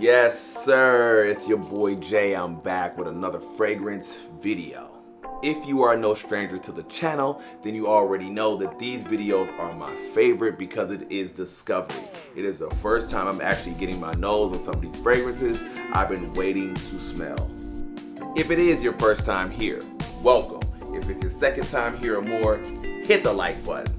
Yes, sir. It's your boy Jay. I'm back with another fragrance video. If you are no stranger to the channel, then you already know that these videos are my favorite because it is discovery. It is the first time I'm actually getting my nose on some of these fragrances I've been waiting to smell. If it is your first time here, welcome. If it's your second time here or more, hit the like button.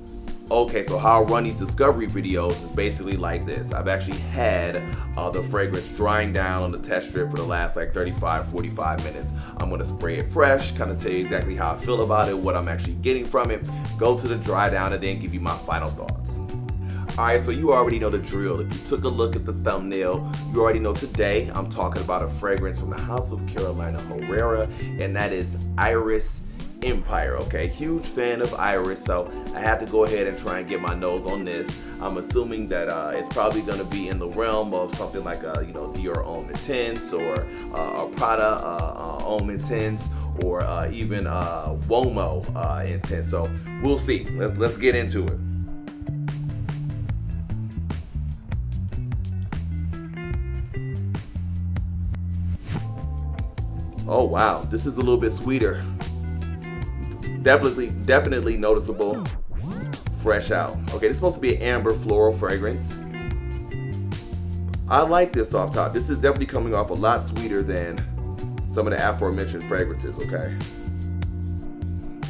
Okay, so how I run these discovery videos is basically like this. I've actually had the fragrance drying down on the test strip for the last like 35-45 minutes. I'm gonna spray it fresh, kind of tell you exactly how I feel about it, what I'm actually getting from it, go to the dry down, and then give you my final thoughts. Alright, so you already know the drill. If you took a look at the thumbnail, you already know today I'm talking about a fragrance from the House of Carolina Herrera, and that is Iris Empire. Okay, huge fan of Iris, so I had to go ahead and try and get my nose on this. I'm assuming that it's probably going to be in the realm of something like Dior Homme Intense or a Prada Homme Intense or even Womo Intense. So we'll see. Let's get into it. Oh wow, this is a little bit sweeter. Definitely noticeable. Fresh out. Okay, this is supposed to be an amber floral fragrance. I like this off top. This is definitely coming off a lot sweeter than some of the aforementioned fragrances, okay?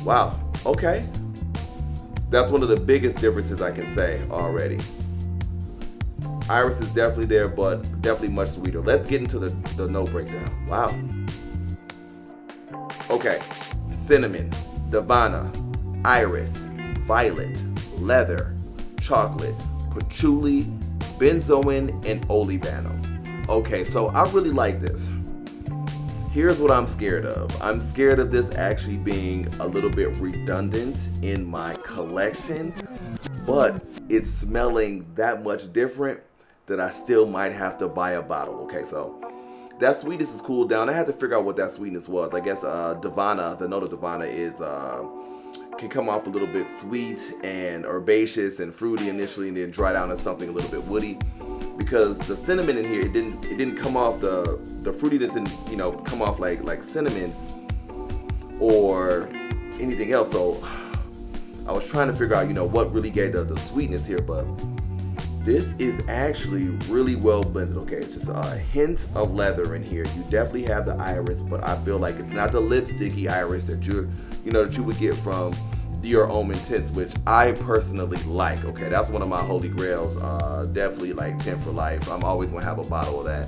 Wow, okay. That's one of the biggest differences I can say already. Iris is definitely there, but definitely much sweeter. Let's get into the note breakdown. Wow. Okay, cinnamon, Gabbana, iris, violet, leather, chocolate, patchouli, benzoin, and olivano. Okay, so I really like this. Here's what I'm scared of. I'm scared of this actually being a little bit redundant in my collection, but it's smelling that much different that I still might have to buy a bottle. Okay, so that sweetness is cooled down. I had to figure out what that sweetness was. I guess Gabbana, the note of Gabbana is can come off a little bit sweet and herbaceous and fruity initially, and then dry down to something a little bit woody. Because the cinnamon in here, it didn't come off the fruitiness, didn't come off like cinnamon or anything else. So I was trying to figure out what really gave the sweetness here, but this is actually really well blended. Okay, it's just a hint of leather in here. You definitely have the iris, but I feel like it's not the lipsticky iris that you would get from Dior Homme Intense, which I personally like. Okay, that's one of my holy grails. Definitely like 10 for life. I'm always gonna have a bottle of that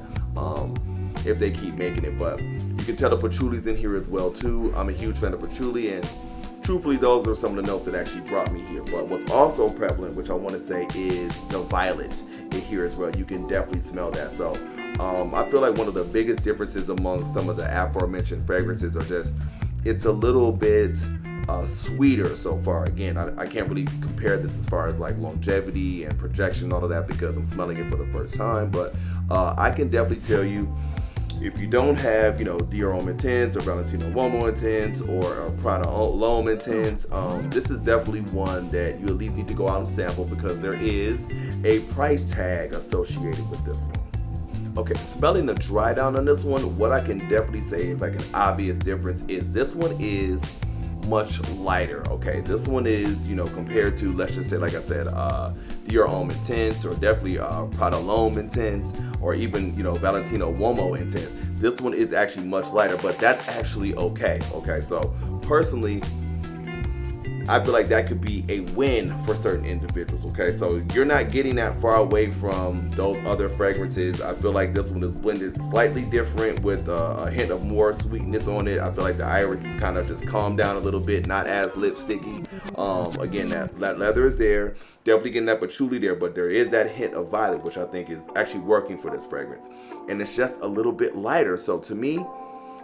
if they keep making it. But you can tell the patchouli's in here as well too. I'm a huge fan of patchouli, and truthfully, those are some of the notes that actually brought me here. But what's also prevalent, which I want to say, is the violet in here as well. You can definitely smell that. So I feel like one of the biggest differences among some of the aforementioned fragrances are just, it's a little bit sweeter so far. Again, I can't really compare this as far as like longevity and projection, all of that, because I'm smelling it for the first time. But I can definitely tell you, if you don't have, Dior Homme Intense or Valentino Uomo Intense or Prada L'Homme Intense, this is definitely one that you at least need to go out and sample, because there is a price tag associated with this one. Okay, smelling the dry down on this one, what I can definitely say is like an obvious difference is this one is much lighter. Okay, this one is, compared to, let's just say, like I said, Dior Homme Intense or definitely Prada L'Homme Intense or even, Valentino Uomo Intense. This one is actually much lighter, but that's actually okay. Okay, so personally, I feel like that could be a win for certain individuals. Okay, so you're not getting that far away from those other fragrances. I feel like this one is blended slightly different with a hint of more sweetness on it. I feel like the iris is kind of just calmed down a little bit, not as lipsticky. Again, that leather is there, definitely getting that patchouli there, but there is that hint of violet, which I think is actually working for this fragrance. And it's just a little bit lighter. So to me,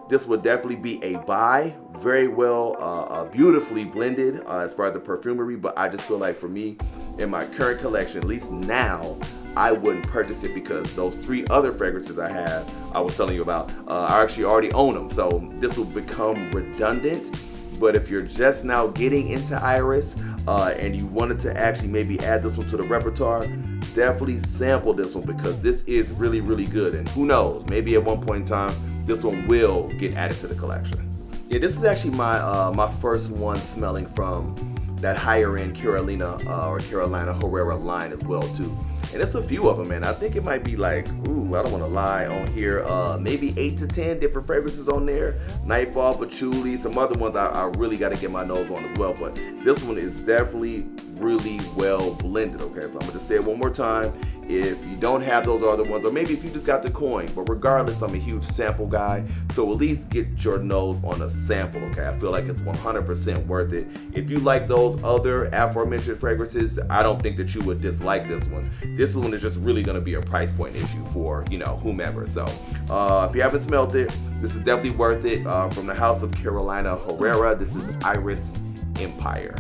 this would definitely be a buy. Very well, beautifully blended as far as the perfumery, but I just feel like for me, in my current collection, at least now, I wouldn't purchase it, because those 3 other fragrances I was telling you about, I actually already own them. So this will become redundant. But if you're just now getting into Iris and you wanted to actually maybe add this one to the repertoire, definitely sample this one because this is really, really good. And who knows, maybe at one point in time, this one will get added to the collection. Yeah, this is actually my first one smelling from that higher end Carolina Herrera line as well too. And it's a few of them, man. I think it might be like, ooh, I don't want to lie on here, maybe 8 to 10 different fragrances on there. Nightfall, Patchouli, some other ones I really got to get my nose on as well. But this one is definitely really well blended, okay? So I'm going to just say it one more time. If you don't have those other ones, or maybe if you just got the coin, but regardless, I'm a huge sample guy, so at least get your nose on a sample, okay? I feel like it's 100% worth it. If you like those other aforementioned fragrances, I don't think that you would dislike this one. This one is just really gonna be a price point issue for, you know, whomever. So if you haven't smelled it, this is definitely worth it. From the house of Carolina Herrera, this is Iris Empire.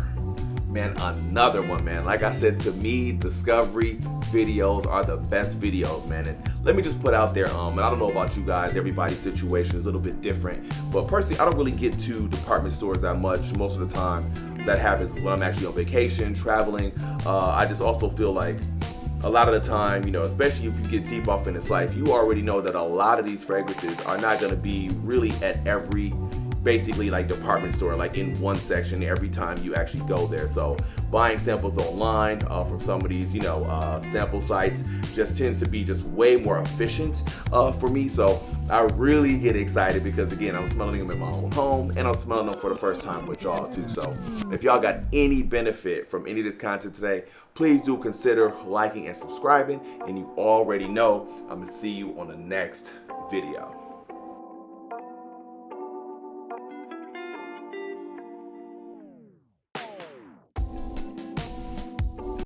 Man, another one, man. Like I said, to me, discovery videos are the best videos, man. And let me just put out there, and I don't know about you guys, everybody's situation is a little bit different. But personally, I don't really get to department stores that much. Most of the time that happens is when I'm actually on vacation, traveling. I just also feel like a lot of the time, you know, especially if you get deep off in this life, you already know that a lot of these fragrances are not gonna be really at every basically like department store, like in one section every time you actually go there. So buying samples online from some of these, you know, sample sites just tends to be just way more efficient for me. So I really get excited because again, I'm smelling them in my own home and I'm smelling them for the first time with y'all too. So if y'all got any benefit from any of this content today, please do consider liking and subscribing. And you already know I'm gonna see you on the next video.